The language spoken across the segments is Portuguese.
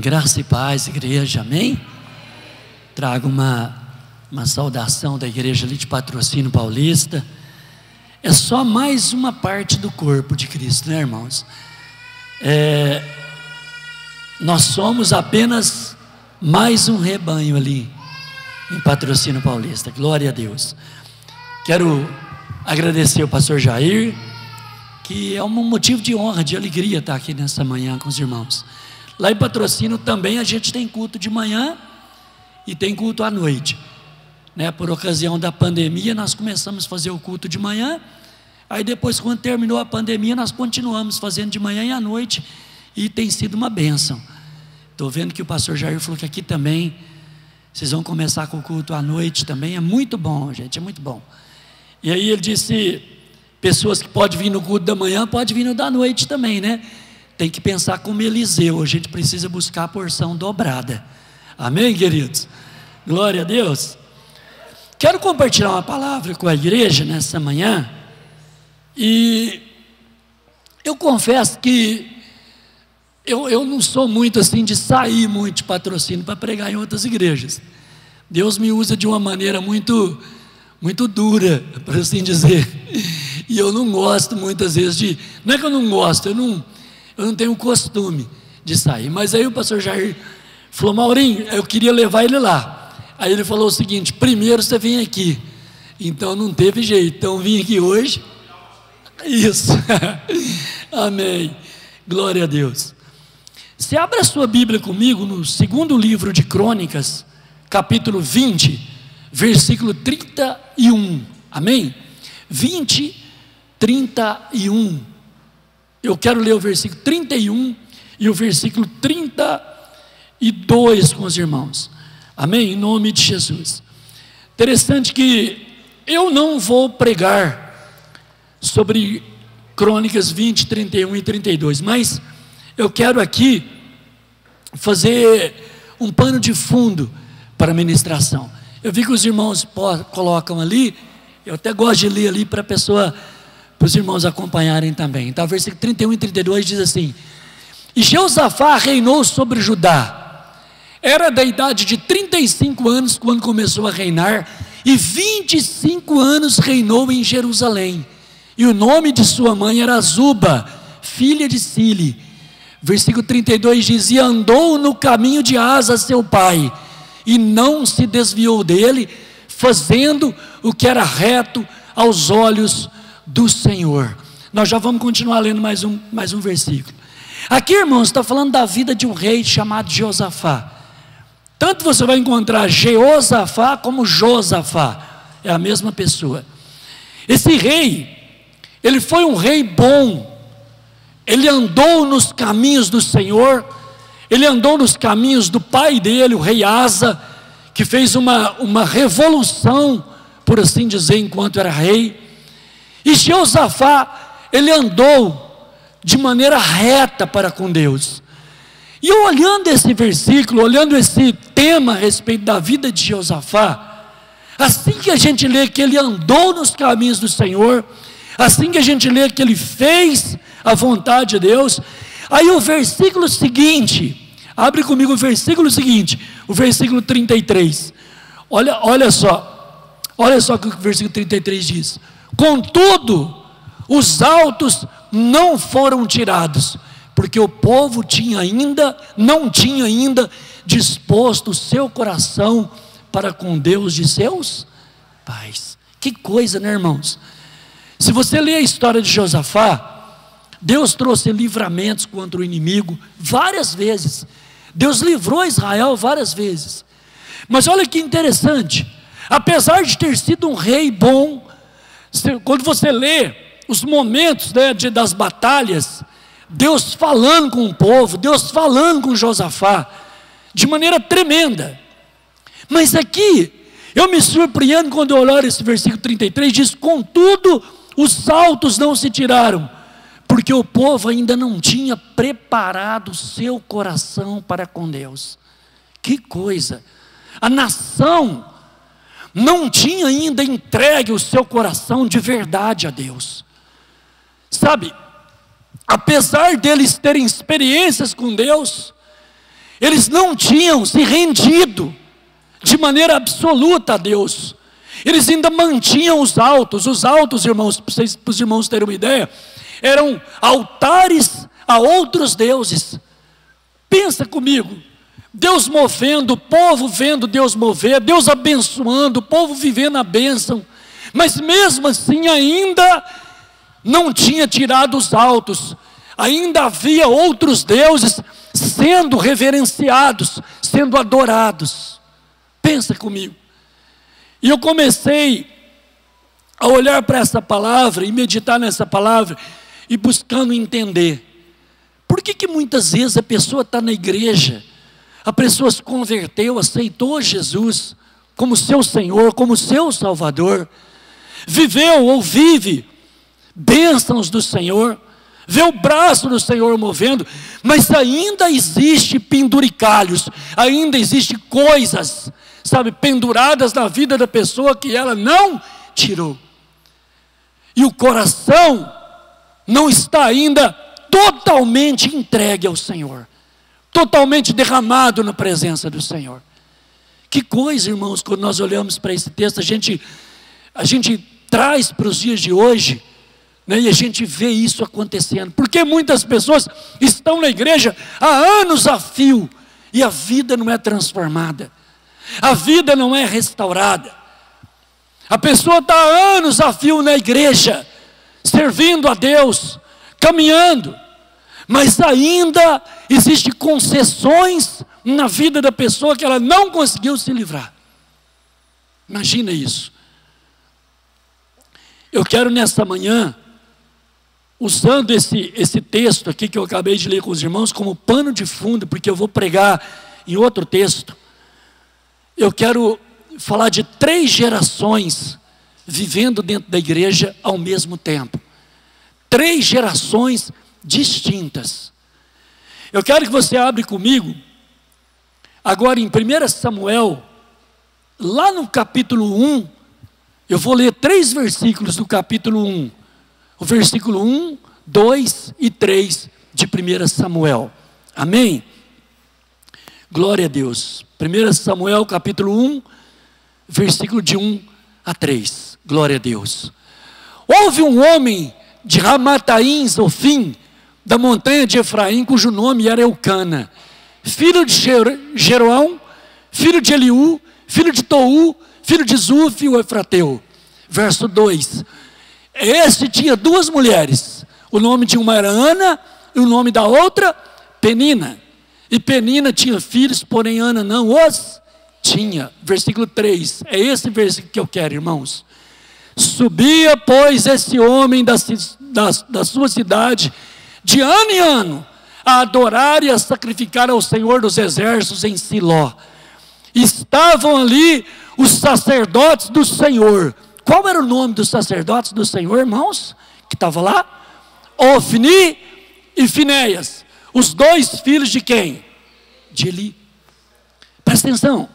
Graça e paz, igreja, amém? Trago uma saudação da igreja ali de Patrocínio Paulista. É só mais uma parte do corpo de Cristo, né, irmãos? Nós somos apenas mais um rebanho ali em Patrocínio Paulista, glória a Deus. Quero agradecer ao pastor Jair, que é um motivo de honra, de alegria estar aqui nessa manhã com os irmãos. Lá em Patrocínio também a gente tem culto de manhã e tem culto à noite, né? Por ocasião da pandemia nós começamos a fazer o culto de manhã, aí depois, quando terminou a pandemia, nós continuamos fazendo de manhã e à noite, e tem sido uma bênção. Estou vendo que o pastor Jair falou que aqui também vocês vão começar com o culto à noite também. É muito bom, gente, é muito bom. E aí ele disse, pessoas que podem vir no culto da manhã, pode vir no da noite também, né? Tem que pensar como Eliseu, a gente precisa buscar a porção dobrada. Amém, queridos? Glória a Deus. Quero compartilhar uma palavra com a igreja nessa manhã, e eu confesso que eu não sou muito assim de sair muito de Patrocínio para pregar em outras igrejas. Deus me usa de uma maneira muito dura, por assim dizer, e eu não gosto muitas vezes não é que eu não gosto, eu não tenho costume de sair. Mas aí o pastor Jair falou, Maurinho, eu queria levar ele lá. Aí ele falou o seguinte, primeiro você vem aqui. Então não teve jeito, então vim aqui hoje. Isso. Amém, glória a Deus. Você abre a sua Bíblia comigo no segundo livro de Crônicas, capítulo 20, versículo 31, amém? 20, 31. Eu quero ler o versículo 31 e o versículo 32 com os irmãos, amém? Em nome de Jesus. Interessante que eu não vou pregar sobre Crônicas 20, 31 e 32, mas eu quero aqui fazer um pano de fundo para a ministração. Eu vi que os irmãos colocam ali, eu até gosto de ler ali para os irmãos acompanharem também. Então, versículo 31 e 32 diz assim: E Jeosafá reinou sobre Judá. Era da idade de 35 anos quando começou a reinar, e 25 anos reinou em Jerusalém. E o nome de sua mãe era Azuba, filha de Sili. Versículo 32 diz: E andou no caminho de Asa seu pai, e não se desviou dele, fazendo o que era reto aos olhos do Senhor. Nós já vamos continuar lendo mais um versículo. Aqui, irmãos, está falando da vida de um rei chamado Jeosafá. Tanto você vai encontrar Jeosafá como Josafá, é a mesma pessoa. Esse rei, ele foi um rei bom, ele andou nos caminhos do Senhor, ele andou nos caminhos do pai dele, o rei Asa, que fez uma revolução, por assim dizer, enquanto era rei. E Jeosafá, ele andou de maneira reta para com Deus. E eu olhando esse versículo, olhando esse tema a respeito da vida de Jeosafá, assim que a gente lê que ele andou nos caminhos do Senhor, assim que a gente lê que ele fez a vontade de Deus, aí o versículo seguinte, abre comigo o versículo seguinte, o versículo 33, olha só o que o versículo 33 diz: Contudo, os altos não foram tirados, porque o povo não tinha ainda disposto o seu coração para com Deus de seus pais. Que coisa, né, irmãos? Se você ler a história de Josafá, Deus trouxe livramentos contra o inimigo várias vezes. Deus livrou Israel várias vezes. Mas olha que interessante, apesar de ter sido um rei bom, quando você lê os momentos, né, das batalhas, Deus falando com o povo, Deus falando com Josafá, de maneira tremenda. Mas aqui, eu me surpreendo quando eu olho esse versículo 33, diz: Contudo, os altos não se tiraram, porque o povo ainda não tinha preparado o seu coração para com Deus. Que coisa! A nação não tinha ainda entregue o seu coração de verdade a Deus. Sabe, apesar deles terem experiências com Deus, Eles não tinham se rendido de maneira absoluta a Deus. Eles ainda mantinham os altos, irmãos, para os irmãos terem uma ideia, eram altares a outros deuses. Pensa comigo, Deus movendo, o povo vendo Deus mover, Deus abençoando, o povo vivendo a bênção, mas mesmo assim ainda não tinha tirado os altos, ainda havia outros deuses sendo reverenciados, sendo adorados. Pensa comigo. E eu comecei a olhar para essa palavra e meditar nessa palavra e buscando entender. Por que muitas vezes a pessoa está na igreja, a pessoa se converteu, aceitou Jesus como seu Senhor, como seu Salvador, viveu ou vive bênçãos do Senhor, vê o braço do Senhor movendo, mas ainda existe penduricalhos, ainda existe coisas, sabe, penduradas na vida da pessoa que ela não tirou. E o coração não está ainda totalmente entregue ao Senhor, totalmente derramado na presença do Senhor. Que coisa, irmãos, quando nós olhamos para esse texto, a gente traz para os dias de hoje, né, e a gente vê isso acontecendo, porque muitas pessoas estão na igreja há anos a fio, e a vida não é transformada, a vida não é restaurada. A pessoa está há anos a fio na igreja, servindo a Deus, caminhando, mas ainda existem concessões na vida da pessoa que ela não conseguiu se livrar. Imagina isso. Eu quero nesta manhã, usando esse texto aqui que eu acabei de ler com os irmãos como pano de fundo, porque eu vou pregar em outro texto, eu quero falar de 3 gerações vivendo dentro da igreja ao mesmo tempo. 3 gerações distintas. Eu quero que você abra comigo, agora em 1 Samuel, lá no capítulo 1, eu vou ler 3 versículos do capítulo 1. O versículo 1, 2 e 3 de 1 Samuel. Amém? Glória a Deus. 1 Samuel capítulo 1, versículo de 1 a 3. Glória a Deus. Houve um homem de Ramataim, Zofim, da montanha de Efraim, cujo nome era Eucana, filho de Jeroão, filho de Eliú, filho de Tou, filho de Zuf, o Efrateu. Verso 2. Este tinha 2 mulheres, o nome de uma era Ana, e o nome da outra, Penina. E Penina tinha filhos, porém Ana não os tinha. Versículo 3, é esse versículo que eu quero, irmãos. Subia, pois, esse homem da sua cidade, de ano em ano, a adorar e a sacrificar ao Senhor dos exércitos em Siló. Estavam ali os sacerdotes do Senhor. Qual era o nome dos sacerdotes do Senhor, irmãos? Que estava lá? Ofni e Finéias. Os 2 filhos de quem? De Eli. Presta atenção.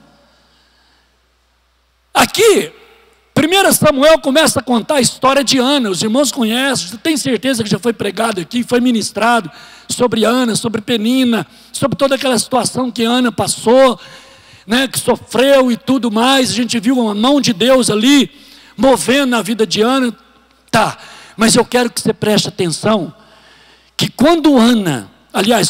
Aqui, 1 Samuel começa a contar a história de Ana. Os irmãos conhecem, tem certeza que já foi pregado aqui, foi ministrado sobre Ana, sobre Penina, sobre toda aquela situação que Ana passou, né, que sofreu e tudo mais. A gente viu a mão de Deus ali, movendo na vida de Ana. Tá, mas eu quero que você preste atenção, que quando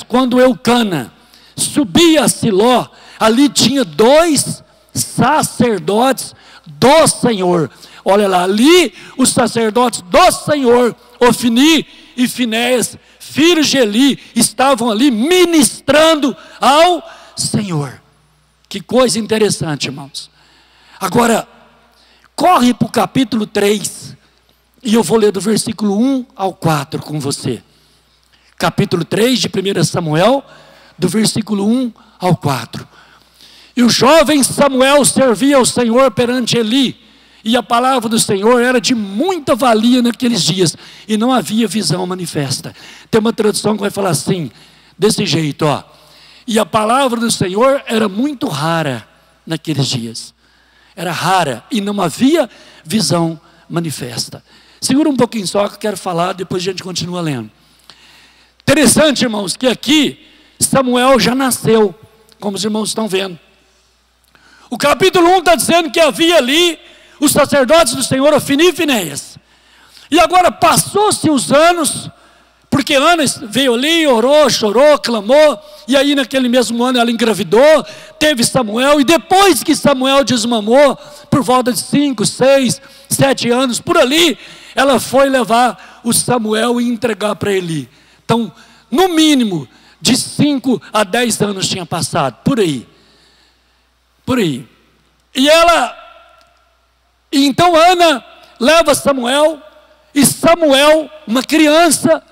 quando Eucana subia a Siló, ali tinha 2 sacerdotes do Senhor. Olha lá, ali os sacerdotes do Senhor, Ofni e Finéias, filhos de Eli, estavam ali ministrando ao Senhor. Que coisa interessante, irmãos. Agora, corre para o capítulo 3, e eu vou ler do versículo 1 ao 4 com você. Capítulo 3 de 1 Samuel, do versículo 1 ao 4. E o jovem Samuel servia ao Senhor perante Eli, e a palavra do Senhor era de muita valia naqueles dias, e não havia visão manifesta. Tem uma tradução que vai falar assim, desse jeito, ó. E a palavra do Senhor era muito rara naqueles dias. Era rara, e não havia visão manifesta. Segura um pouquinho só que eu quero falar, depois a gente continua lendo. Interessante, irmãos, que aqui Samuel já nasceu. como os irmãos estão vendo. O capítulo 1 está dizendo que havia ali os sacerdotes do Senhor, Ofni e Finéias. E agora passou-se os anos, porque Ana veio ali, orou, chorou, clamou, e aí naquele mesmo ano ela engravidou, teve Samuel, e depois que Samuel desmamou, por volta de 5, 6, 7 anos, por ali, ela foi levar o Samuel e entregar para Eli. Então, no mínimo, de 5 a 10 anos tinha passado, por aí. Por aí. E então Ana leva Samuel, e Samuel, uma criança,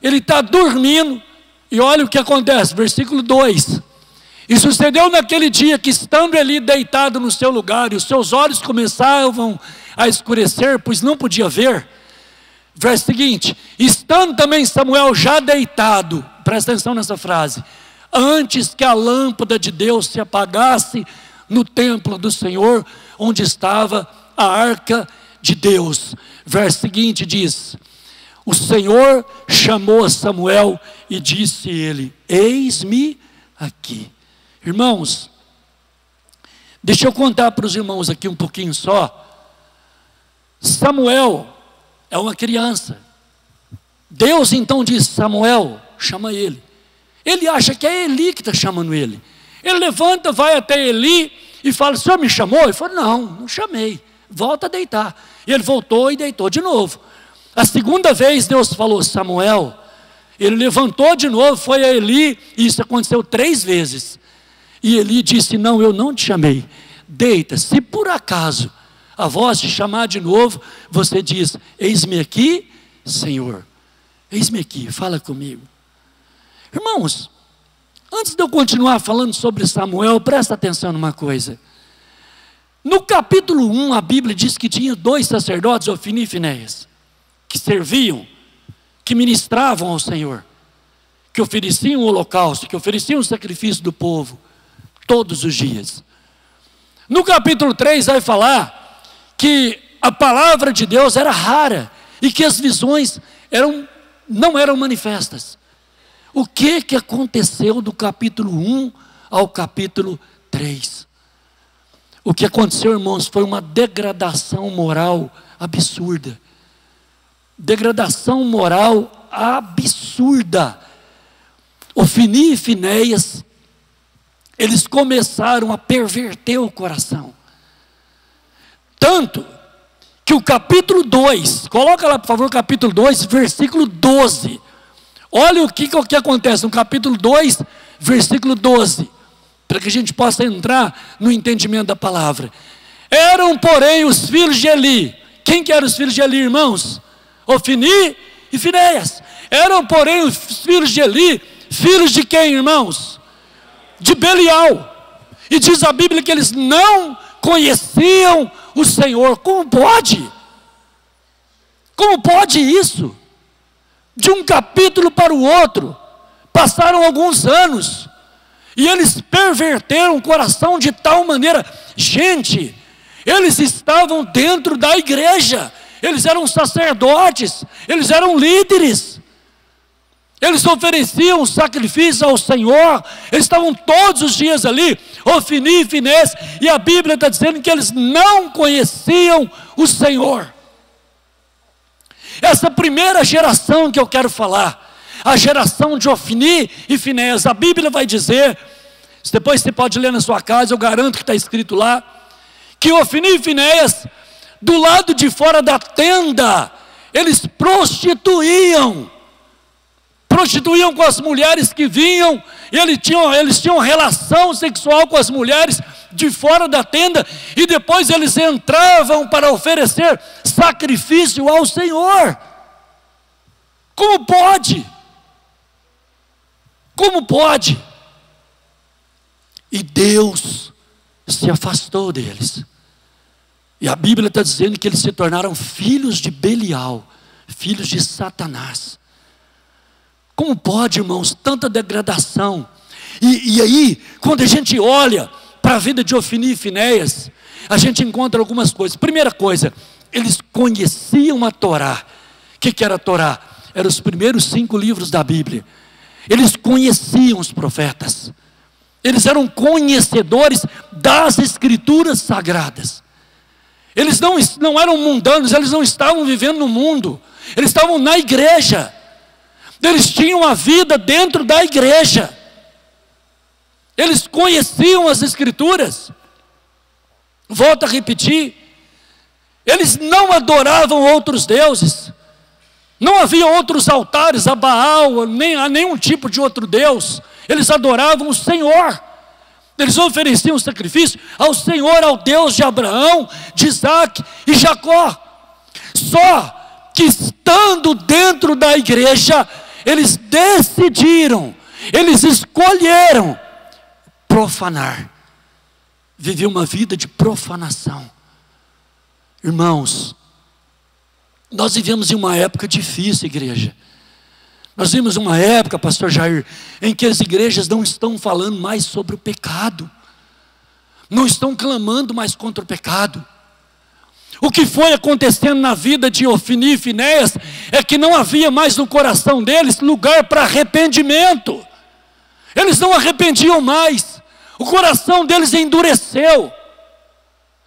ele está dormindo, e olha o que acontece, versículo 2. E sucedeu naquele dia que, estando Eli deitado no seu lugar, e os seus olhos começavam a escurecer, pois não podia ver. Verso seguinte: estando também Samuel já deitado, presta atenção nessa frase, antes que a lâmpada de Deus se apagasse no templo do Senhor, onde estava a arca de Deus. Verso seguinte diz: o Senhor chamou a Samuel e disse ele: eis-me aqui. Irmãos, deixa eu contar para os irmãos aqui um pouquinho só. Samuel é uma criança. Deus então diz: Samuel, chama ele. Ele acha que é Eli que está chamando ele. Ele levanta, vai até Eli e fala: o senhor me chamou? Ele falou: não chamei, volta a deitar. E ele voltou e deitou de novo. A segunda vez Deus falou: Samuel. Ele levantou de novo, foi a Eli, e isso aconteceu 3 vezes. E Eli disse: não, eu não te chamei, deita. Se por acaso a voz te chamar de novo, você diz: eis-me aqui, Senhor, eis-me aqui, fala comigo. Irmãos, antes de eu continuar falando sobre Samuel, presta atenção numa coisa. No capítulo 1, a Bíblia diz que tinha 2 sacerdotes, Ofni e Finéias, que serviam, que ministravam ao Senhor, que ofereciam o holocausto, que ofereciam o sacrifício do povo, todos os dias. No capítulo 3 vai falar que a palavra de Deus era rara, e que as visões não eram manifestas. O que aconteceu do capítulo 1 ao capítulo 3? O que aconteceu, irmãos, foi uma degradação moral absurda. Degradação moral absurda. Ofni e Finéias, eles começaram a perverter o coração. Tanto que o capítulo 2, coloca lá por favor o capítulo 2, versículo 12. Olha o que acontece no capítulo 2, versículo 12. Para que a gente possa entrar no entendimento da palavra. Eram, porém, os filhos de Eli. Quem que eram os filhos de Eli, irmãos? Ofni e Finéias. Eram, porém, os filhos de Eli, filhos de quem, irmãos? De Belial. E diz a Bíblia que eles não conheciam o Senhor. Como pode? Como pode isso? De um capítulo para o outro, passaram alguns anos, e eles perverteram o coração de tal maneira. Gente, eles estavam dentro da igreja, eles eram sacerdotes, eles eram líderes, eles ofereciam sacrifício ao Senhor, eles estavam todos os dias ali, Ofni e Finéias, e a Bíblia está dizendo que eles não conheciam o Senhor. Essa primeira geração que eu quero falar, a geração de Ofni e Finéias, a Bíblia vai dizer, depois você pode ler na sua casa, eu garanto que está escrito lá, que Ofni e Finéias, do lado de fora da tenda, eles prostituíam com as mulheres que vinham, e eles tinham relação sexual com as mulheres de fora da tenda, e depois eles entravam para oferecer sacrifício ao Senhor. Como pode? Como pode? E Deus se afastou deles. E a Bíblia está dizendo que eles se tornaram filhos de Belial, filhos de Satanás. Como pode, irmãos, tanta degradação? E aí, quando a gente olha para a vida de Ofni e Finéias, a gente encontra algumas coisas. Primeira coisa, eles conheciam a Torá. O que era a Torá? Eram os primeiros 5 livros da Bíblia. Eles conheciam os profetas. Eles eram conhecedores das Escrituras Sagradas. Eles não eram mundanos, eles não estavam vivendo no mundo. Eles estavam na igreja. Eles tinham a vida dentro da igreja. Eles conheciam as Escrituras. Volto a repetir. Eles não adoravam outros deuses. Não havia outros altares a Baal, nem a nenhum tipo de outro Deus. Eles adoravam o Senhor. Eles ofereciam sacrifício ao Senhor, ao Deus de Abraão, de Isaac e Jacó. Só que estando dentro da igreja, eles decidiram, eles escolheram profanar. Viver uma vida de profanação. Irmãos, nós vivemos em uma época difícil, igreja. Nós vivemos uma época, pastor Jair, em que as igrejas não estão falando mais sobre o pecado. Não estão clamando mais contra o pecado. O que foi acontecendo na vida de Ofni e Finéias é que não havia mais no coração deles lugar para arrependimento. Eles não arrependiam mais. O coração deles endureceu.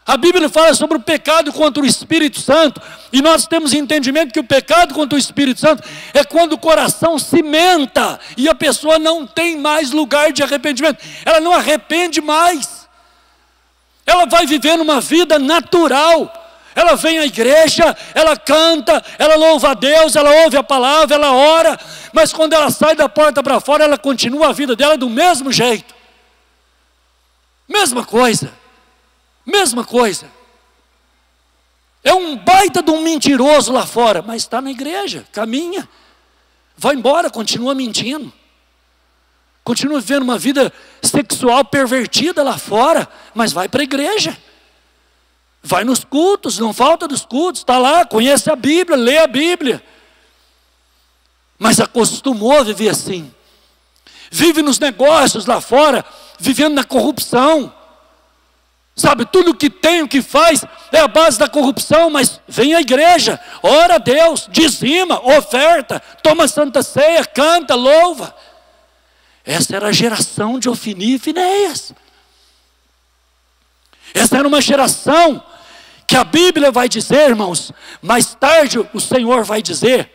A Bíblia fala sobre o pecado contra o Espírito Santo, e nós temos entendimento que o pecado contra o Espírito Santo é quando o coração cimenta, e a pessoa não tem mais lugar de arrependimento, ela não arrepende mais, ela vai vivendo uma vida natural, ela vem à igreja, ela canta, ela louva a Deus, ela ouve a palavra, ela ora, mas quando ela sai da porta para fora, ela continua a vida dela do mesmo jeito, mesma coisa. Mesma coisa. É um baita de um mentiroso lá fora, mas está na igreja, caminha, vai embora, continua mentindo, continua vivendo uma vida sexual pervertida lá fora, mas vai para a igreja, vai nos cultos, não falta dos cultos, está lá, conhece a Bíblia, lê a Bíblia, mas acostumou a viver assim, vive nos negócios lá fora, vivendo na corrupção. Sabe, tudo que tem, o que faz, é a base da corrupção, mas vem à igreja, ora a Deus, dizima, oferta, toma santa ceia, canta, louva. Essa era a geração de Ofni e Finéias. Essa era uma geração que a Bíblia vai dizer, irmãos, mais tarde o Senhor vai dizer.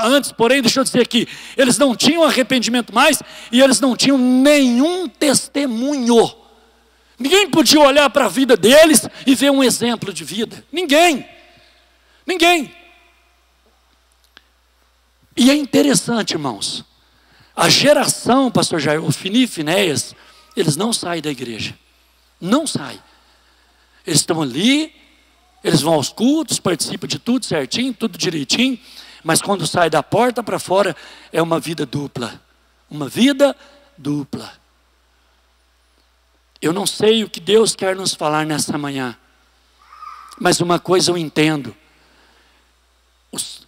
Antes, porém, deixa eu dizer aqui, eles não tinham arrependimento mais, e eles não tinham nenhum testemunho. Ninguém podia olhar para a vida deles e ver um exemplo de vida. Ninguém. Ninguém. E é interessante, irmãos. A geração, pastor Jair, Ofni e Finéias, eles não saem da igreja. Não saem. Eles estão ali, eles vão aos cultos, participam de tudo certinho, tudo direitinho, mas quando sai da porta para fora, é uma vida dupla. Uma vida dupla. Eu não sei o que Deus quer nos falar nessa manhã, mas uma coisa eu entendo.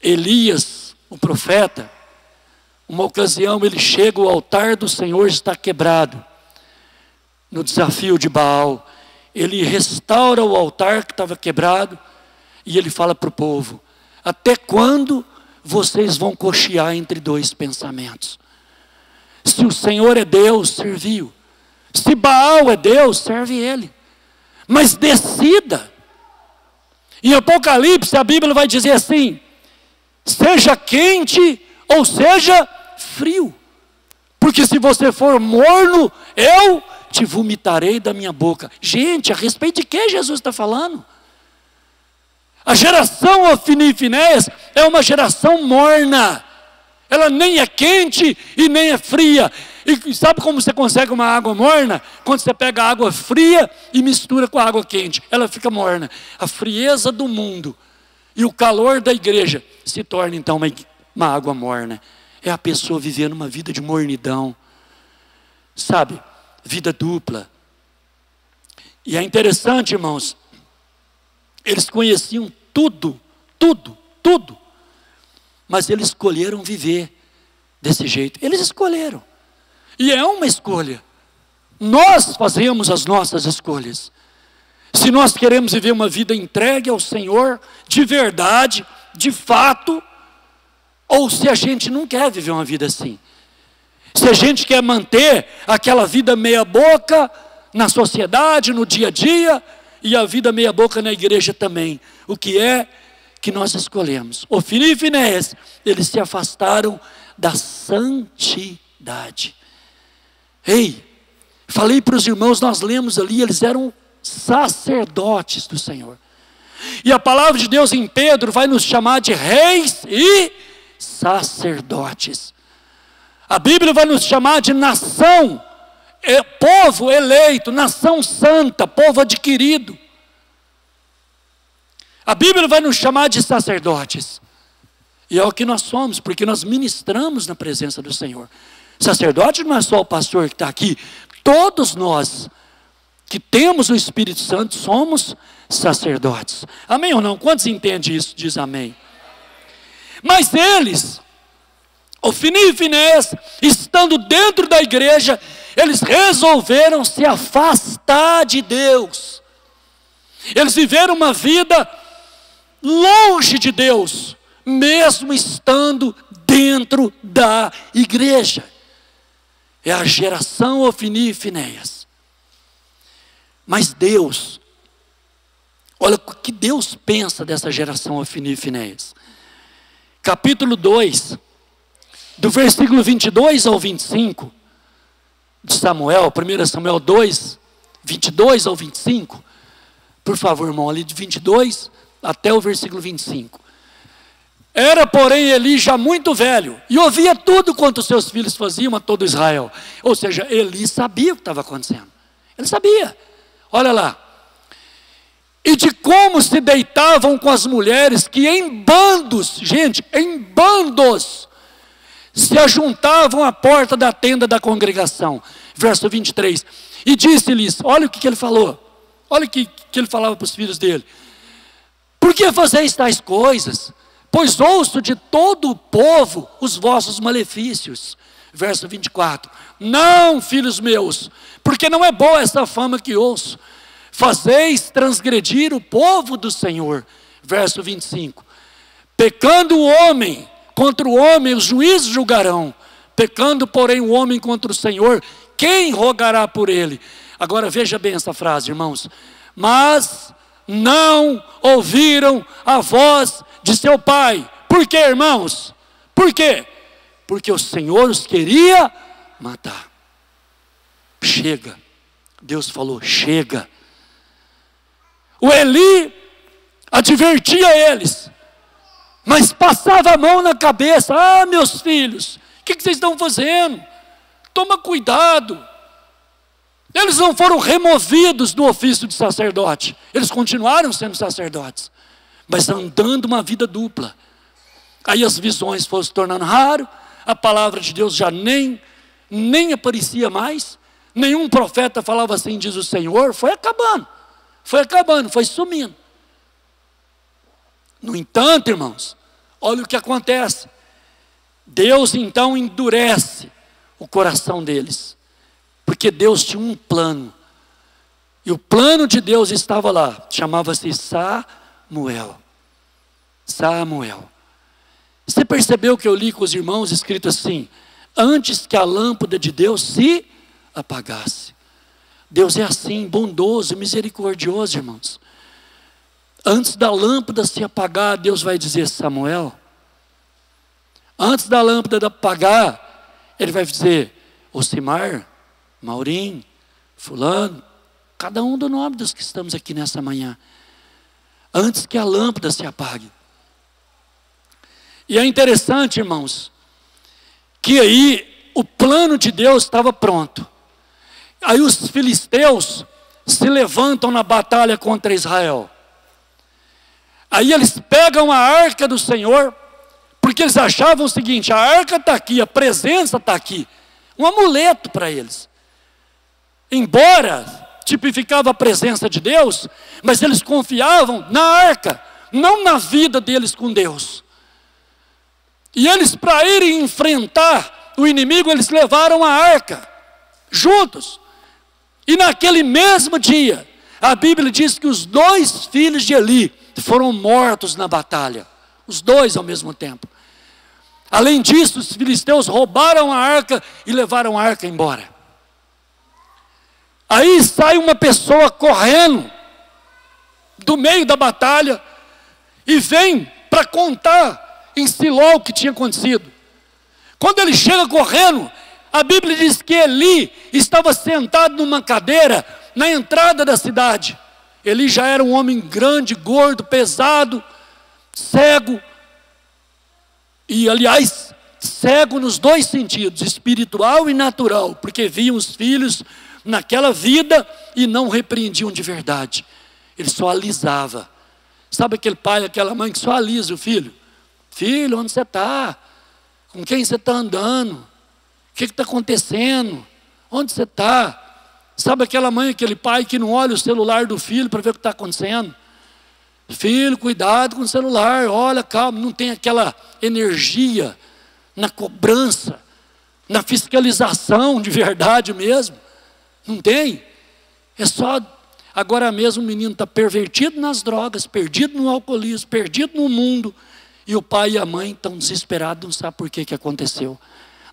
Elias, o profeta, uma ocasião ele chega, o altar do Senhor está quebrado. No desafio de Baal, ele restaura o altar que estava quebrado, e ele fala para o povo: até quando vocês vão cochear entre dois pensamentos? Se o Senhor é Deus, serviu. Se Baal é Deus, serve ele. Mas decida. Em Apocalipse a Bíblia vai dizer assim: seja quente ou seja frio. Porque se você for morno, eu te vomitarei da minha boca. Gente, a respeito de que Jesus está falando? A geração Ofni e Finéias é uma geração morna. Ela nem é quente e nem é fria. E sabe como você consegue uma água morna? Quando você pega a água fria e mistura com a água quente, ela fica morna. A frieza do mundo e o calor da igreja se torna então uma água morna. É a pessoa vivendo uma vida de mornidão, sabe? Vida dupla. E é interessante, irmãos, eles conheciam tudo, mas eles escolheram viver desse jeito. Eles escolheram. E é uma escolha. Nós fazemos as nossas escolhas. Se nós queremos viver uma vida entregue ao Senhor, de verdade, de fato, ou se a gente não quer viver uma vida assim. Se a gente quer manter aquela vida meia boca na sociedade, no dia a dia, e a vida meia boca na igreja também, o que é que nós escolhemos? Ofni e Finéias, eles se afastaram da santidade. Ei, falei para os irmãos, nós lemos ali, eles eram sacerdotes do Senhor. E a palavra de Deus em Pedro vai nos chamar de reis e sacerdotes. A Bíblia vai nos chamar de nação, povo eleito, nação santa, povo adquirido. A Bíblia vai nos chamar de sacerdotes. E é o que nós somos, porque nós ministramos na presença do Senhor. Sacerdote não é só o pastor que está aqui. Todos nós que temos o Espírito Santo somos sacerdotes. Amém ou não? Quantos entendem isso? Diz amém. Mas eles, Ofni e Finéias, estando dentro da igreja, eles resolveram se afastar de Deus. Eles viveram uma vida longe de Deus, mesmo estando dentro da igreja. É a geração Ofni e Finéias. Mas Deus, olha o que Deus pensa dessa geração Ofni e Finéias. Capítulo 2, do versículo 22 ao 25, de Samuel, 1 Samuel 2, 22 ao 25. Por favor, irmão, ali de 22 até o versículo 25. Era, porém, Eli já muito velho, e ouvia tudo quanto seus filhos faziam a todo Israel. Ou seja, Eli sabia o que estava acontecendo. Ele sabia. Olha lá. E de como se deitavam com as mulheres que em bandos, gente, em bandos, se ajuntavam à porta da tenda da congregação. Verso 23. E disse-lhes, olha o que ele falou. Olha o que ele falava para os filhos dele. Por que fazeis tais coisas? Pois ouço de todo o povo os vossos malefícios. Verso 24. Não, filhos meus, porque não é boa essa fama que ouço. Fazeis transgredir o povo do Senhor. Verso 25. Pecando o homem, contra o homem os juízes julgarão. Pecando, porém, o homem contra o Senhor, quem rogará por ele? Agora veja bem essa frase, irmãos. Mas não ouviram a voz de seu pai. Por quê, irmãos? Por quê? Porque o Senhor os queria matar. Chega. Deus falou, chega. O Eli advertia eles, mas passava a mão na cabeça. Ah, meus filhos, o que vocês estão fazendo? Toma cuidado. Eles não foram removidos do ofício de sacerdote. Eles continuaram sendo sacerdotes, mas andando uma vida dupla. Aí as visões foram se tornando raras, a palavra de Deus já nem aparecia mais, nenhum profeta falava assim, diz o Senhor, foi acabando, foi sumindo. No entanto, irmãos, olha o que acontece. Deus então endurece o coração deles, porque Deus tinha um plano, e o plano de Deus estava lá, chamava-se Samuel. Você percebeu que eu li com os irmãos escrito assim, antes que a lâmpada de Deus se apagasse. Deus é assim, bondoso, misericordioso, irmãos. Antes da lâmpada se apagar, Deus vai dizer, Samuel. Antes da lâmpada apagar, Ele vai dizer, Ocimar, Maurim, fulano, cada um do nome dos que estamos aqui nessa manhã. Antes que a lâmpada se apague. E é interessante, irmãos, que aí o plano de Deus estava pronto. Aí os filisteus se levantam na batalha contra Israel. Aí eles pegam a arca do Senhor, porque eles achavam o seguinte, a arca está aqui, a presença está aqui. Um amuleto para eles. Embora tipificava a presença de Deus, mas eles confiavam na arca, não na vida deles com Deus. E eles, para irem enfrentar o inimigo, eles levaram a arca, juntos. E naquele mesmo dia, a Bíblia diz que os 2 filhos de Eli foram mortos na batalha. Os 2 ao mesmo tempo. Além disso, os filisteus roubaram a arca e levaram a arca embora. Aí sai uma pessoa correndo do meio da batalha e vem para contar em Siló o que tinha acontecido. Quando ele chega correndo, a Bíblia diz que Eli estava sentado numa cadeira na entrada da cidade. Eli já era um homem grande, gordo, pesado, cego. E aliás, cego nos dois sentidos, espiritual e natural, porque viam os filhos naquela vida e não repreendiam de verdade. Ele só alisava. Sabe aquele pai, aquela mãe que só alisa o filho? Filho, onde você está? Com quem você está andando? O que está acontecendo? Onde você está? Sabe aquela mãe, aquele pai que não olha o celular do filho para ver o que está acontecendo? Filho, cuidado com o celular, olha, calma, não tem aquela energia na cobrança, na fiscalização de verdade mesmo. Não tem. É só, agora mesmo o menino está pervertido nas drogas, perdido no alcoolismo, perdido no mundo, e o pai e a mãe estão desesperados, não sabem por que aconteceu.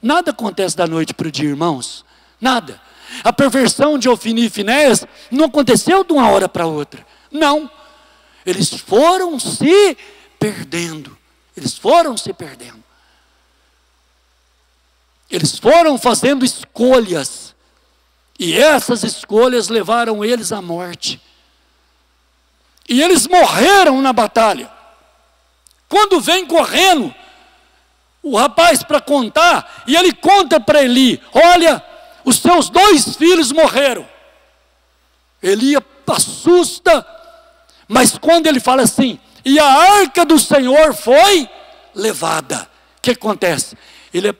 Nada acontece da noite para o dia, irmãos, nada. A perversão de Ofni e Finéias não aconteceu de uma hora para outra, não. Eles foram se perdendo, eles foram se perdendo. Eles foram fazendo escolhas, e essas escolhas levaram eles à morte. E eles morreram na batalha. Quando vem correndo o rapaz para contar, e ele conta para Eli: olha, os seus 2 filhos morreram. Eli assusta, mas quando ele fala assim, e a arca do Senhor foi levada, o que acontece? Ele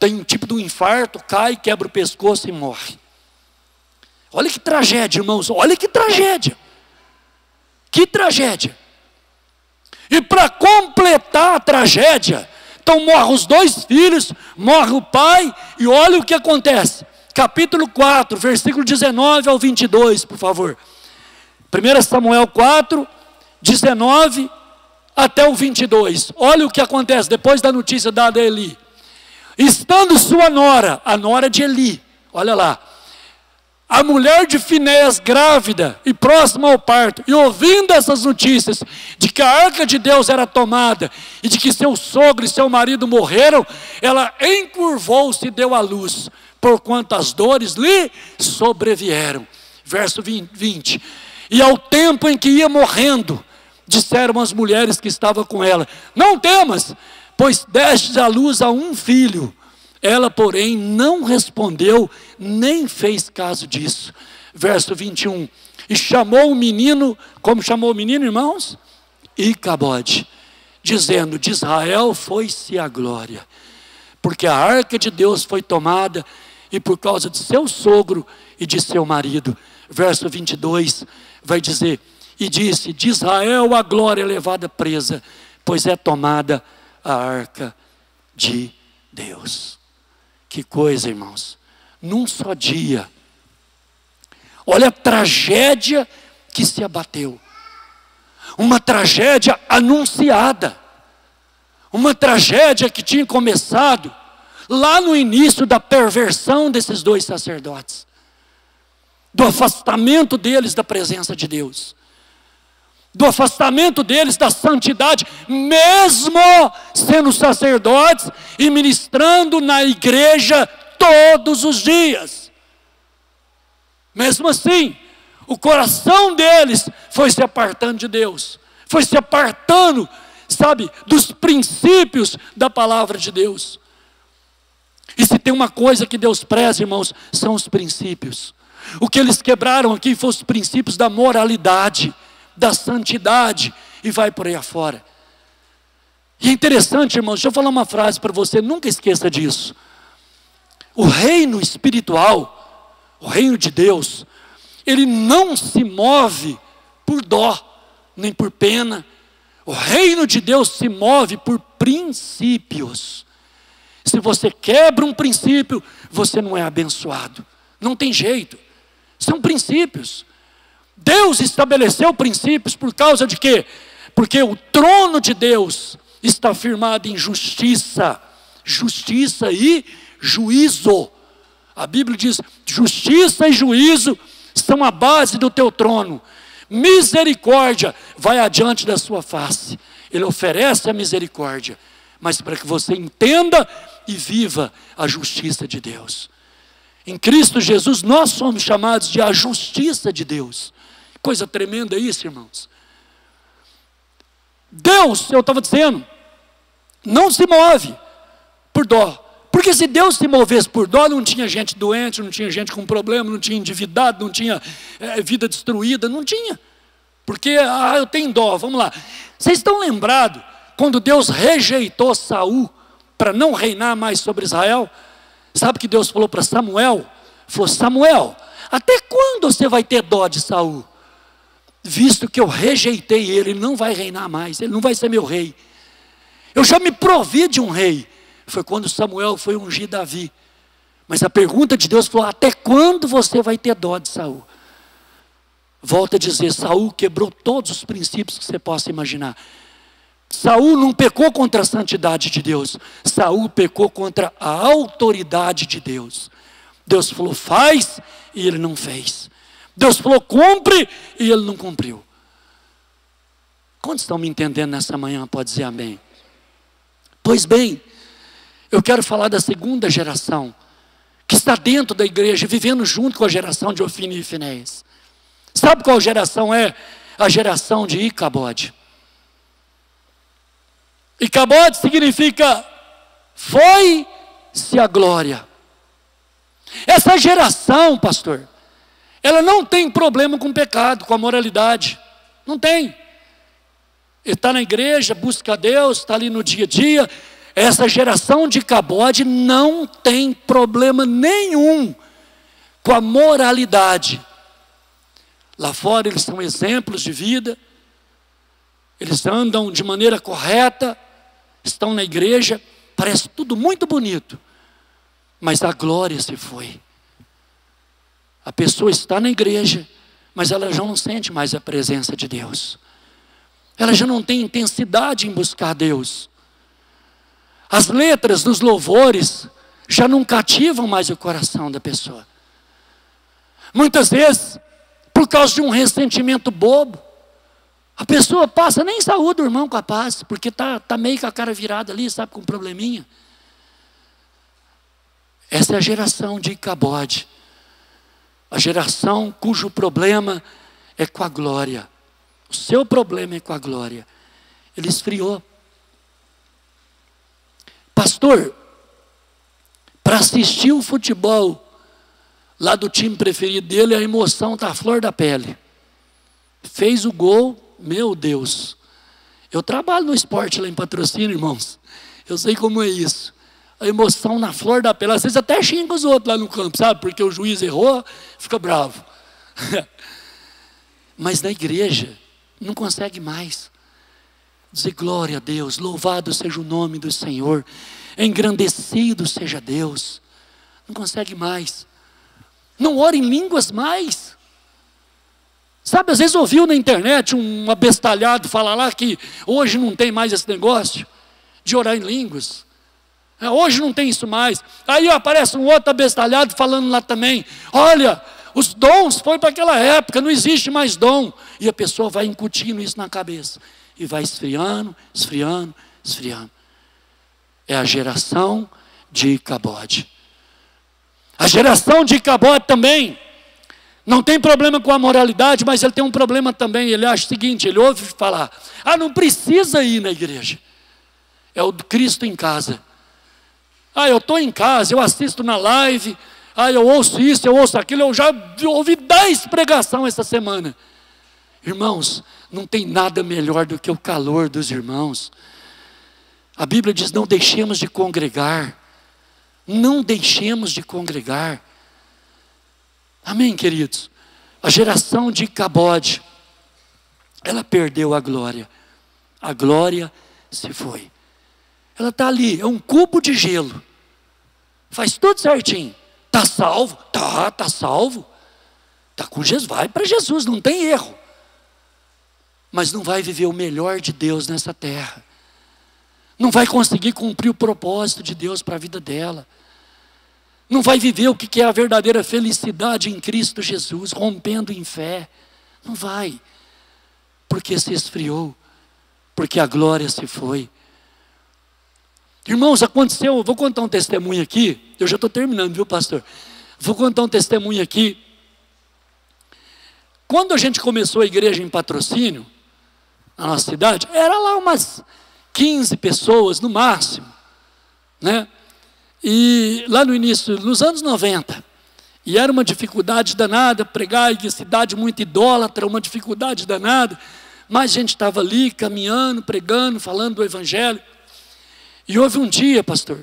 tem um tipo de um infarto, cai, quebra o pescoço e morre. Olha que tragédia, irmãos, olha que tragédia. Que tragédia. E para completar a tragédia, então morrem os 2 filhos, morre o pai, e olha o que acontece. Capítulo 4, versículo 19 ao 22, por favor. 1 Samuel 4, 19 até o 22. Olha o que acontece depois da notícia dada a Eli. Estando sua nora, a nora de Eli, olha lá, a mulher de Finéias grávida e próxima ao parto, e ouvindo essas notícias de que a arca de Deus era tomada e de que seu sogro e seu marido morreram, ela encurvou-se e deu à luz, porquanto as dores lhe sobrevieram. Verso 20. E ao tempo em que ia morrendo, disseram as mulheres que estavam com ela: não temas, pois destes à luz a um filho. Ela, porém, não respondeu, nem fez caso disso. Verso 21. E chamou o menino, como chamou o menino, irmãos? Icabode, dizendo: de Israel foi-se a glória, porque a arca de Deus foi tomada, e por causa de seu sogro e de seu marido. Verso 22 vai dizer: e disse: de Israel a glória é levada presa, pois é tomada a arca de Deus. Que coisa, irmãos, num só dia, olha a tragédia que se abateu, uma tragédia anunciada, uma tragédia que tinha começado lá no início da perversão desses 2 sacerdotes, do afastamento deles da presença de Deus, do afastamento deles da santidade, mesmo sendo sacerdotes e ministrando na igreja todos os dias. Mesmo assim, o coração deles foi se apartando de Deus, foi se apartando, sabe, dos princípios da palavra de Deus. E se tem uma coisa que Deus preza, irmãos, são os princípios. O que eles quebraram aqui foram os princípios da moralidade, da santidade, e vai por aí afora. E é interessante, irmãos, deixa eu falar uma frase para você, nunca esqueça disso. O reino espiritual, o reino de Deus, ele não se move por dó, nem por pena. O reino de Deus se move por princípios. Se você quebra um princípio, você não é abençoado. Não tem jeito. São princípios. Deus estabeleceu princípios por causa de quê? Porque o trono de Deus está firmado em justiça, justiça e juízo. A Bíblia diz: justiça e juízo são a base do teu trono. Misericórdia vai adiante da sua face. Ele oferece a misericórdia, mas para que você entenda e viva a justiça de Deus. Em Cristo Jesus nós somos chamados de a justiça de Deus. Coisa tremenda isso, irmãos. Deus, eu estava dizendo, não se move por dó. Porque se Deus se movesse por dó, não tinha gente doente, não tinha gente com problema, não tinha endividado, não tinha vida destruída, não tinha. Porque, eu tenho dó, vamos lá. Vocês estão lembrados quando Deus rejeitou Saul para não reinar mais sobre Israel? Sabe o que Deus falou para Samuel? Falou: Samuel, até quando você vai ter dó de Saul? Visto que eu rejeitei ele não vai reinar mais, ele não vai ser meu rei. Eu já me provi de um rei. Foi quando Samuel foi ungir Davi. Mas a pergunta de Deus falou: até quando você vai ter dó de Saul? Volta a dizer, Saul quebrou todos os princípios que você possa imaginar. Saul não pecou contra a santidade de Deus. Saul pecou contra a autoridade de Deus. Deus falou: faz, e ele não fez. Deus falou: cumpre, e ele não cumpriu. Quantos estão me entendendo nessa manhã? Pode dizer amém. Pois bem, eu quero falar da segunda geração, que está dentro da igreja, vivendo junto com a geração de Ofni e Finéias. Sabe qual geração é? A geração de Icabode. Icabode significa foi-se a glória. Essa geração, pastor, ela não tem problema com o pecado, com a moralidade. Não tem. Ele está na igreja, busca a Deus, está ali no dia a dia. Essa geração de Icabode não tem problema nenhum com a moralidade. Lá fora eles são exemplos de vida, eles andam de maneira correta, estão na igreja, parece tudo muito bonito, mas a glória se foi. A pessoa está na igreja, mas ela já não sente mais a presença de Deus. Ela já não tem intensidade em buscar Deus. As letras dos louvores já não cativam mais o coração da pessoa. Muitas vezes, por causa de um ressentimento bobo, a pessoa passa, nem saúda o irmão com a paz, porque está meio com a cara virada ali, sabe, com um probleminha. Essa é a geração de Icabode. A geração cujo problema é com a glória. O seu problema é com a glória. Ele esfriou. Pastor, para assistir o futebol lá do time preferido dele, a emoção está à flor da pele. Fez o gol, meu Deus. Eu trabalho no esporte lá em Patrocínio, irmãos. Eu sei como é isso. A emoção na flor da pele. Às vezes até xinga os outros lá no campo, sabe? Porque o juiz errou, fica bravo. Mas na igreja, não consegue mais. Dizer glória a Deus, louvado seja o nome do Senhor, engrandecido seja Deus. Não consegue mais. Não ora em línguas mais. Sabe, às vezes ouviu na internet um abestalhado falar lá que hoje não tem mais esse negócio de orar em línguas. Hoje não tem isso mais. Aí aparece um outro abestalhado falando lá também: olha, os dons foi para aquela época, não existe mais dom. E a pessoa vai incutindo isso na cabeça. E vai esfriando, esfriando, esfriando. É a geração de Icabode. A geração de Icabode também não tem problema com a moralidade, mas ele tem um problema também. Ele acha o seguinte, ele ouve falar: não precisa ir na igreja. É o Cristo em casa. Eu estou em casa, eu assisto na live, eu ouço isso, eu ouço aquilo, eu já ouvi 10 pregações essa semana. Irmãos, não tem nada melhor do que o calor dos irmãos. A Bíblia diz: não deixemos de congregar. Não deixemos de congregar. Amém, queridos? A geração de Icabode, ela perdeu a glória. A glória se foi. Ela está ali, é um cubo de gelo. Faz tudo certinho. Está salvo? Está salvo. Está com Jesus, vai para Jesus, não tem erro. Mas não vai viver o melhor de Deus nessa terra. não vai conseguir cumprir o propósito de Deus para a vida dela. Não vai viver o que é a verdadeira felicidade em Cristo Jesus, rompendo em fé. Não vai, porque se esfriou, porque a glória se foi. Irmãos, aconteceu, eu vou contar um testemunho aqui, eu já estou terminando, viu, pastor? Vou contar um testemunho aqui. Quando a gente começou a igreja em Patrocínio, na nossa cidade, era lá umas 15 pessoas no máximo, né? E lá no início, nos anos 90, e era uma dificuldade danada pregar, e cidade muito idólatra, uma dificuldade danada, mas a gente estava ali caminhando, pregando, falando do evangelho. E houve um dia, pastor,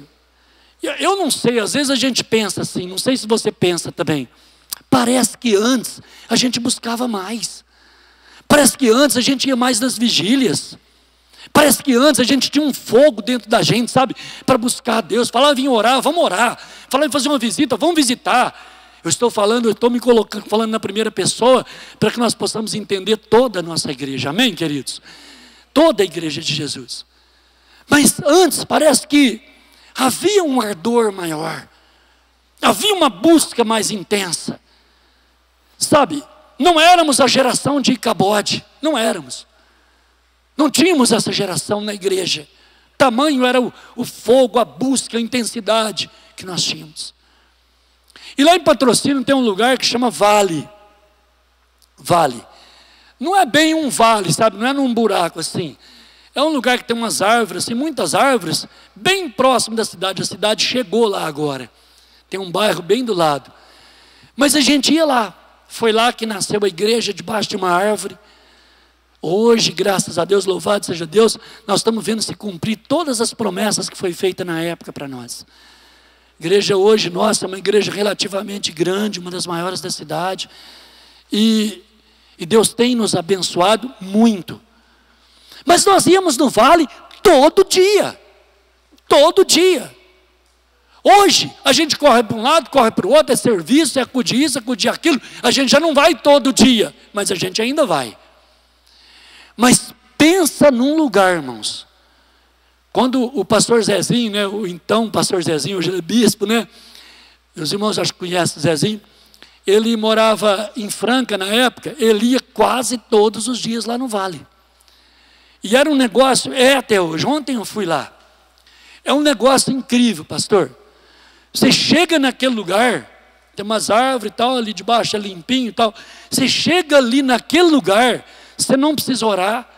eu não sei, às vezes a gente pensa assim, não sei se você pensa também, parece que antes a gente buscava mais, parece que antes a gente ia mais nas vigílias, parece que antes a gente tinha um fogo dentro da gente, sabe, para buscar a Deus, falava em orar, vamos orar, falava em fazer uma visita, vamos visitar. Eu estou falando, eu estou me colocando, falando na primeira pessoa, para que nós possamos entender toda a nossa igreja, amém, queridos? Toda a igreja de Jesus. Mas antes parece que havia um ardor maior, havia uma busca mais intensa, sabe? Não éramos a geração de Icabode, não éramos, não tínhamos essa geração na igreja, tamanho era o fogo, a busca, a intensidade que nós tínhamos. E lá em Patrocínio tem um lugar que chama Vale, não é bem um vale, sabe, não é num buraco assim, é um lugar que tem umas árvores, assim, muitas árvores, bem próximo da cidade. A cidade chegou lá agora. Tem um bairro bem do lado. Mas a gente ia lá. Foi lá que nasceu a igreja, debaixo de uma árvore. Hoje, graças a Deus, louvado seja Deus, nós estamos vendo se cumprir todas as promessas que foi feita na época para nós. A igreja hoje, nossa, é uma igreja relativamente grande, uma das maiores da cidade. E Deus tem nos abençoado muito. Mas nós íamos no vale todo dia. Hoje, a gente corre para um lado, corre para o outro, é serviço, é acudir isso, acudir aquilo. A gente já não vai todo dia, mas a gente ainda vai. Mas pensa num lugar, irmãos. Quando o pastor Zezinho, né, o então pastor Zezinho, hoje ele é bispo, né? Os irmãos acho que conhecem o Zezinho. Ele morava em Franca na época, ele ia quase todos os dias lá no vale. E era um negócio, até hoje, ontem eu fui lá. É um negócio incrível, pastor. Você chega naquele lugar, tem umas árvores e tal, ali debaixo é limpinho e tal. Você chega ali naquele lugar, você não precisa orar,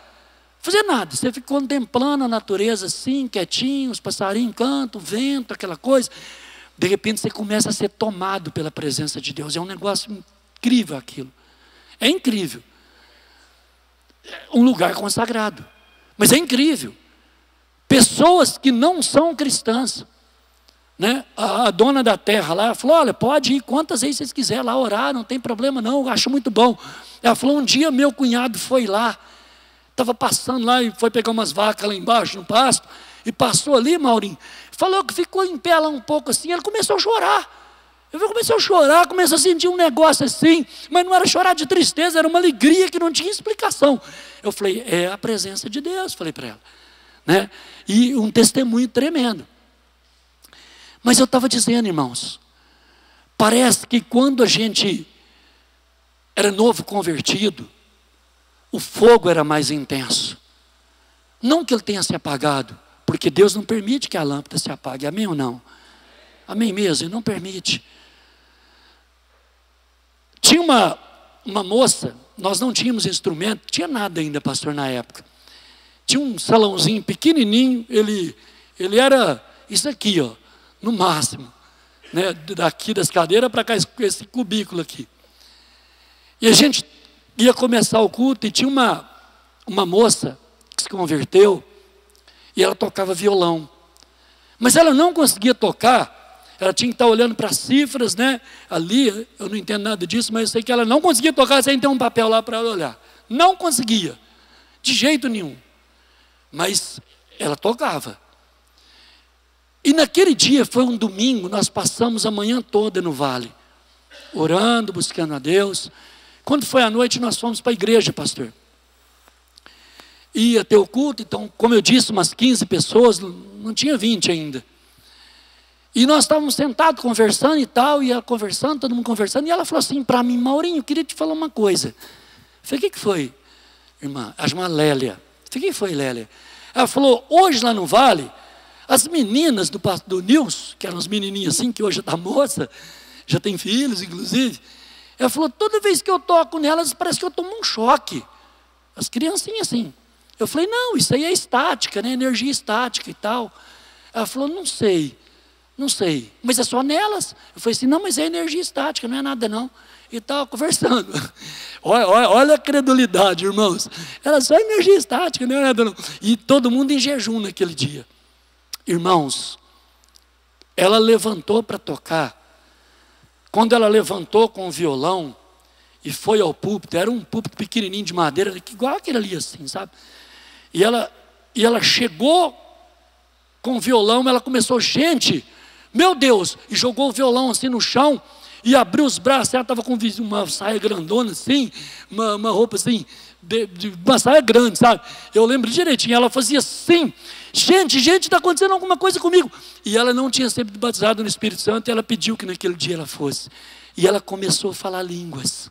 fazer nada. Você fica contemplando a natureza assim, quietinho, os passarinhos cantam, o vento, aquela coisa. De repente você começa a ser tomado pela presença de Deus. É um negócio incrível aquilo. É incrível. Um lugar consagrado. Mas é incrível. Pessoas que não são cristãs, né? A dona da terra lá falou, olha, pode ir quantas vezes vocês quiserem lá orar, não tem problema não, eu acho muito bom. Ela falou, um dia meu cunhado foi lá, estava passando lá e foi pegar umas vacas lá embaixo no pasto, e passou ali, Maurinho, falou que ficou em pé lá um pouco assim, ele começou a chorar. Começou a chorar, começou a sentir um negócio assim, mas não era chorar de tristeza, era uma alegria que não tinha explicação. Eu falei, é a presença de Deus, falei para ela, né? E um testemunho tremendo. Mas eu estava dizendo, irmãos, parece que quando a gente era novo convertido, o fogo era mais intenso. Não que ele tenha se apagado, porque Deus não permite que a lâmpada se apague, amém ou não? Amém mesmo, Ele não permite. Tinha uma moça, nós não tínhamos instrumento, tinha nada ainda, pastor, na época. Tinha um salãozinho pequenininho, ele era isso aqui, ó, no máximo, né, daqui das cadeiras para cá, esse cubículo aqui. E a gente ia começar o culto e tinha uma moça que se converteu e ela tocava violão. Mas ela não conseguia tocar. Ela tinha que estar olhando para as cifras, né? Ali, eu não entendo nada disso, mas eu sei que ela não conseguia tocar sem ter um papel lá para ela olhar. Não conseguia, de jeito nenhum. Mas ela tocava. E naquele dia, foi um domingo, nós passamos a manhã toda no vale, orando, buscando a Deus. Quando foi à noite, nós fomos para a igreja, pastor. ia ter o culto, então, como eu disse, umas 15 pessoas, não tinha 20 ainda. E nós estávamos sentados conversando e tal, e ela conversando, todo mundo conversando, e ela falou assim para mim: Maurinho, eu queria te falar uma coisa. Eu falei: o que foi, irmã? A irmã Lélia. Eu falei: o que foi, Lélia? Ela falou: hoje lá no Vale, as meninas do Nilson, que eram as menininhas assim, que hoje está moça, já tem filhos, inclusive. Ela falou: toda vez que eu toco nelas, parece que eu tomo um choque. As criancinhas assim. Eu falei: não, isso aí é estática, né? Energia estática e tal. Ela falou: não sei, mas é só nelas. Eu falei assim: não, mas é energia estática, não é nada não. E tal, conversando. Olha a credulidade, irmãos. Era só energia estática, não é nada não. E todo mundo em jejum naquele dia. Irmãos, ela levantou para tocar. Quando ela levantou com o violão e foi ao púlpito, era um púlpito pequenininho de madeira, igual aquele ali assim, sabe? E ela chegou com o violão, ela começou: gente, meu Deus, e jogou o violão assim no chão e abriu os braços. Ela estava com uma saia grandona assim, uma roupa assim, uma saia grande, sabe? Eu lembro direitinho, ela fazia assim: gente, está acontecendo alguma coisa comigo. E ela não tinha sido batizada no Espírito Santo, e ela pediu que naquele dia ela fosse. E ela começou a falar línguas.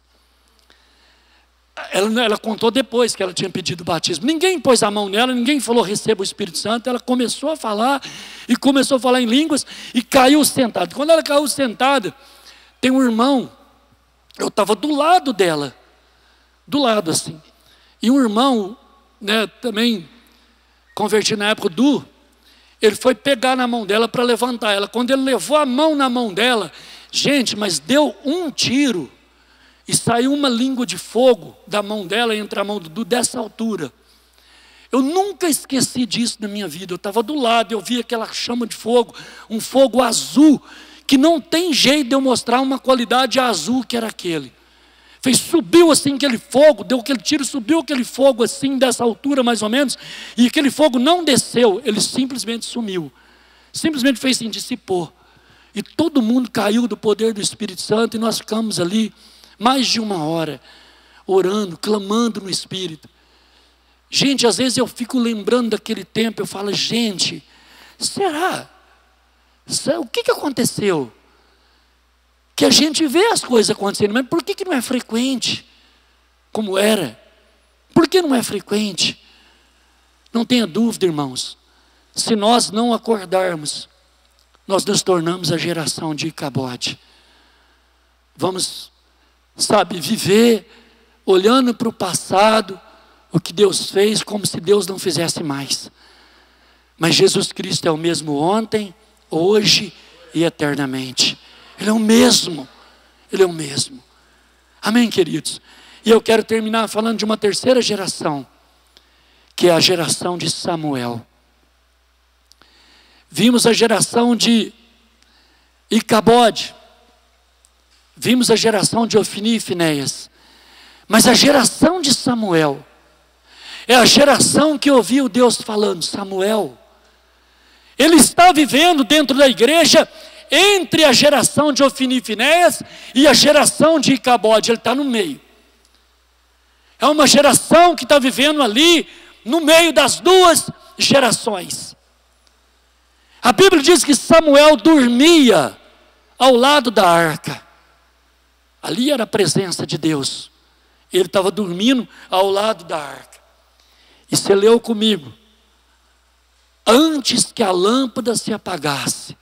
Ela contou depois que ela tinha pedido o batismo. Ninguém pôs a mão nela, ninguém falou: receba o Espírito Santo. Ela começou a falar, e começou a falar em línguas, e caiu sentada. Quando ela caiu sentada, tem um irmão, eu estava do lado dela, do lado assim. E um irmão, né, também converti na época, ele foi pegar na mão dela para levantar ela. Quando ele levou a mão na mão dela, gente, mas deu um tiro, e saiu uma língua de fogo da mão dela entre a mão do Du, dessa altura. Eu nunca esqueci disso na minha vida. Eu estava do lado, eu vi aquela chama de fogo, um fogo azul, que não tem jeito de eu mostrar uma qualidade azul que era aquele. Subiu assim aquele fogo, deu aquele tiro, subiu aquele fogo assim, dessa altura mais ou menos, e aquele fogo não desceu, ele simplesmente sumiu. Simplesmente fez assim, dissipou. E todo mundo caiu do poder do Espírito Santo, e nós ficamos ali mais de 1 hora, orando, clamando no Espírito. Gente, às vezes eu fico lembrando daquele tempo, eu falo: gente, será? O que aconteceu? Que a gente vê as coisas acontecendo, mas por que não é frequente como era? Por que não é frequente? Não tenha dúvida, irmãos, se nós não acordarmos, nós nos tornamos a geração de Icabode. Vamos, viver olhando para o passado, o que Deus fez, como se Deus não fizesse mais. Mas Jesus Cristo é o mesmo ontem, hoje e eternamente. Ele é o mesmo. Ele é o mesmo. Amém, queridos? E eu quero terminar falando de uma terceira geração, que é a geração de Samuel. Vimos a geração de Icabode, vimos a geração de Ofni e Finéias, mas a geração de Samuel é a geração que ouviu Deus falando: Samuel. Ele está vivendo dentro da igreja entre a geração de Ofni e Finéias e a geração de Icabode. Ele está no meio. É uma geração que está vivendo ali no meio das duas gerações. A Bíblia diz que Samuel dormia ao lado da arca. Ali era a presença de Deus. Ele estava dormindo ao lado da arca. E você leu comigo: antes que a lâmpada se apagasse,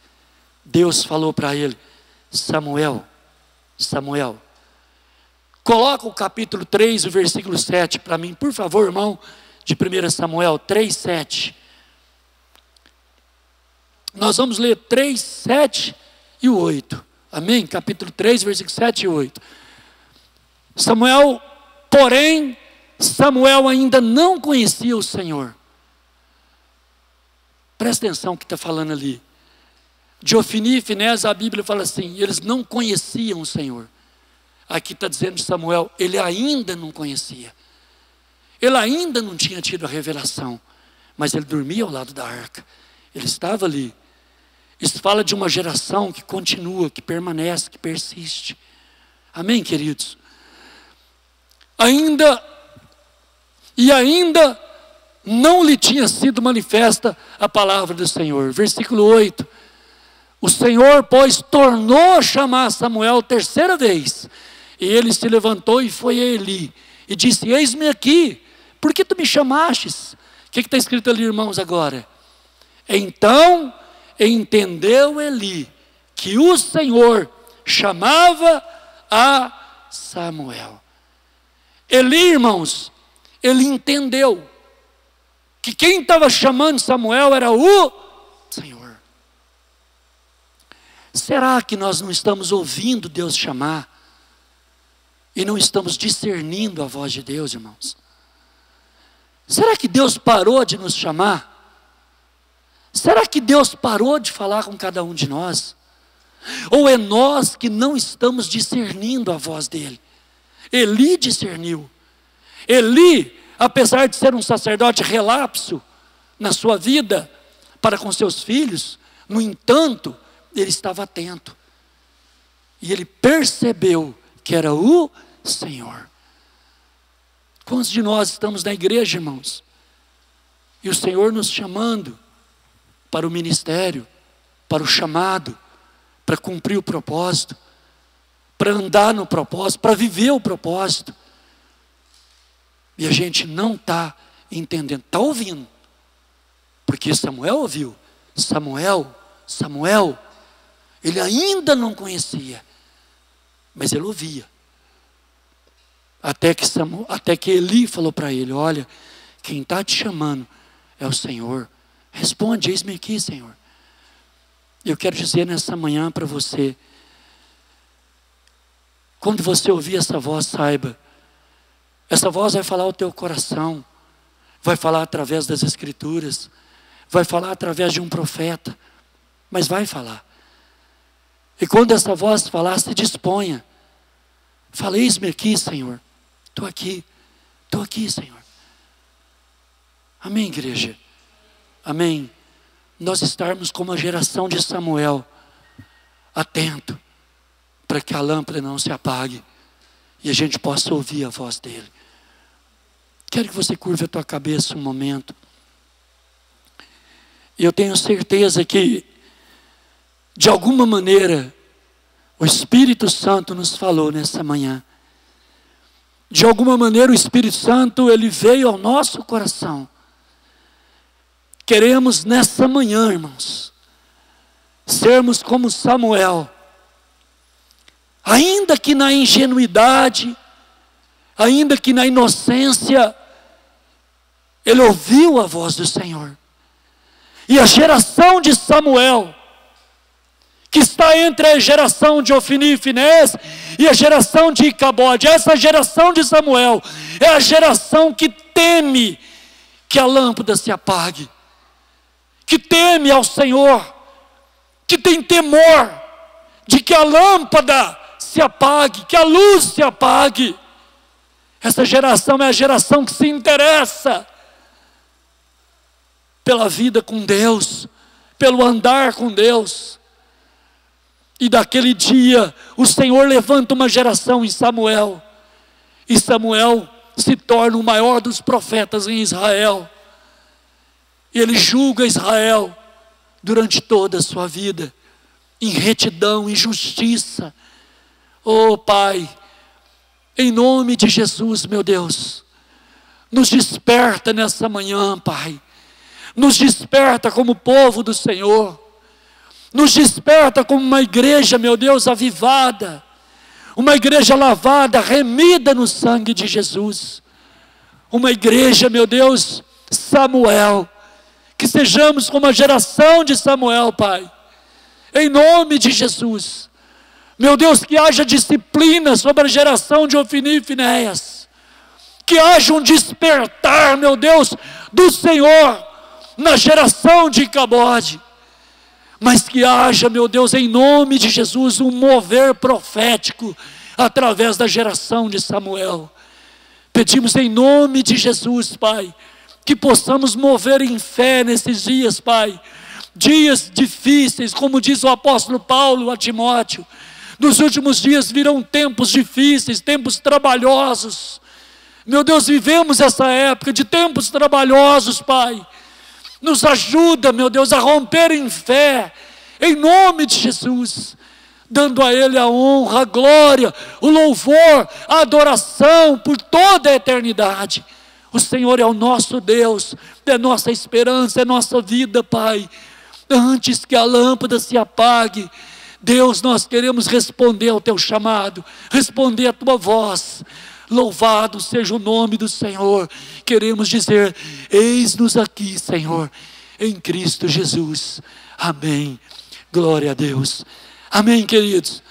Deus falou para ele: Samuel, Samuel. Coloca o capítulo 3, o versículo 7 para mim, por favor, irmão, de 1 Samuel 3, 7. Nós vamos ler 3, 7 e o 8. Amém? Capítulo 3, versículo 7 e 8. Porém, Samuel ainda não conhecia o Senhor. Presta atenção o que está falando ali. De Ofni e Finéias, a Bíblia fala assim: eles não conheciam o Senhor. Aqui está dizendo de Samuel, ele ainda não conhecia. Ele ainda não tinha tido a revelação. Mas ele dormia ao lado da arca. Ele estava ali. Isso fala de uma geração que continua, que permanece, que persiste. Amém, queridos? Ainda não lhe tinha sido manifesta a palavra do Senhor. Versículo 8. O Senhor, pois, tornou a chamar Samuel terceira vez. E ele se levantou e foi a Eli. E disse: eis-me aqui, por que tu me chamastes? O que está escrito ali, irmãos, agora? Então entendeu Eli que o Senhor chamava a Samuel. Eli, irmãos, ele entendeu que quem estava chamando Samuel era o Senhor. Será que nós não estamos ouvindo Deus chamar e não estamos discernindo a voz de Deus, irmãos? Será que Deus parou de nos chamar? Será que Deus parou de falar com cada um de nós? Ou é nós que não estamos discernindo a voz dele? Eli discerniu. Eli, apesar de ser um sacerdote relapso na sua vida para com seus filhos, no entanto, ele estava atento. E ele percebeu que era o Senhor. Quantos de nós estamos na igreja, irmãos? E o Senhor nos chamando para o ministério, para o chamado, para cumprir o propósito, para andar no propósito, para viver o propósito. E a gente não está entendendo, está ouvindo. Porque Samuel ouviu. Samuel, ele ainda não conhecia, mas ele ouvia. Até que Eli falou para ele: olha, quem está te chamando é o Senhor. Responde: eis-me aqui, Senhor. Eu quero dizer nessa manhã para você, quando você ouvir essa voz, saiba, essa voz vai falar ao teu coração, vai falar através das Escrituras, vai falar através de um profeta, mas vai falar. E quando essa voz falar, se disponha. Fala: eis-me aqui, Senhor. Estou aqui, Senhor. Amém, igreja? Amém. Nós estarmos como a geração de Samuel, atento, para que a lâmpada não se apague e a gente possa ouvir a voz dele. Quero que você curve a tua cabeça um momento. Eu tenho certeza que, de alguma maneira, o Espírito Santo nos falou nessa manhã. De alguma maneira o Espírito Santo, ele veio ao nosso coração. Queremos nessa manhã, irmãos, sermos como Samuel. Ainda que na ingenuidade, ainda que na inocência, ele ouviu a voz do Senhor. E a geração de Samuel, que está entre a geração de Ofni e Finés e a geração de Icabode, essa geração de Samuel é a geração que teme que a lâmpada se apague, que teme ao Senhor, que tem temor de que a lâmpada se apague, que a luz se apague. Essa geração é a geração que se interessa pela vida com Deus, pelo andar com Deus. E daquele dia, o Senhor levanta uma geração em Samuel. E Samuel se torna o maior dos profetas em Israel. E ele julga Israel durante toda a sua vida, em retidão, em justiça. Oh Pai, em nome de Jesus, meu Deus, nos desperta nessa manhã, Pai. Nos desperta como povo do Senhor. Nos desperta como uma igreja, meu Deus, avivada. Uma igreja lavada, remida no sangue de Jesus. Uma igreja, meu Deus, Samuel. Que sejamos como a geração de Samuel, Pai. Em nome de Jesus. Meu Deus, que haja disciplina sobre a geração de Ofni e Finéias. Que haja um despertar, meu Deus, do Senhor na geração de Icabode. Mas que haja, meu Deus, em nome de Jesus, um mover profético através da geração de Samuel. Pedimos em nome de Jesus, Pai, que possamos mover em fé nesses dias, Pai. Dias difíceis, como diz o apóstolo Paulo a Timóteo. Nos últimos dias virão tempos difíceis, tempos trabalhosos. Meu Deus, vivemos essa época de tempos trabalhosos, Pai. Nos ajuda, meu Deus, a romper em fé, em nome de Jesus, dando a Ele a honra, a glória, o louvor, a adoração por toda a eternidade. O Senhor é o nosso Deus, é nossa esperança, é nossa vida, Pai. Antes que a lâmpada se apague, Deus, nós queremos responder ao Teu chamado, responder à Tua voz. Louvado seja o nome do Senhor. Queremos dizer: eis-nos aqui, Senhor, em Cristo Jesus. Amém. Glória a Deus. Amém, queridos.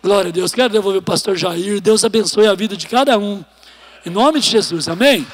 Glória a Deus. Quero devolver o pastor Jair. Deus abençoe a vida de cada um. Em nome de Jesus. Amém.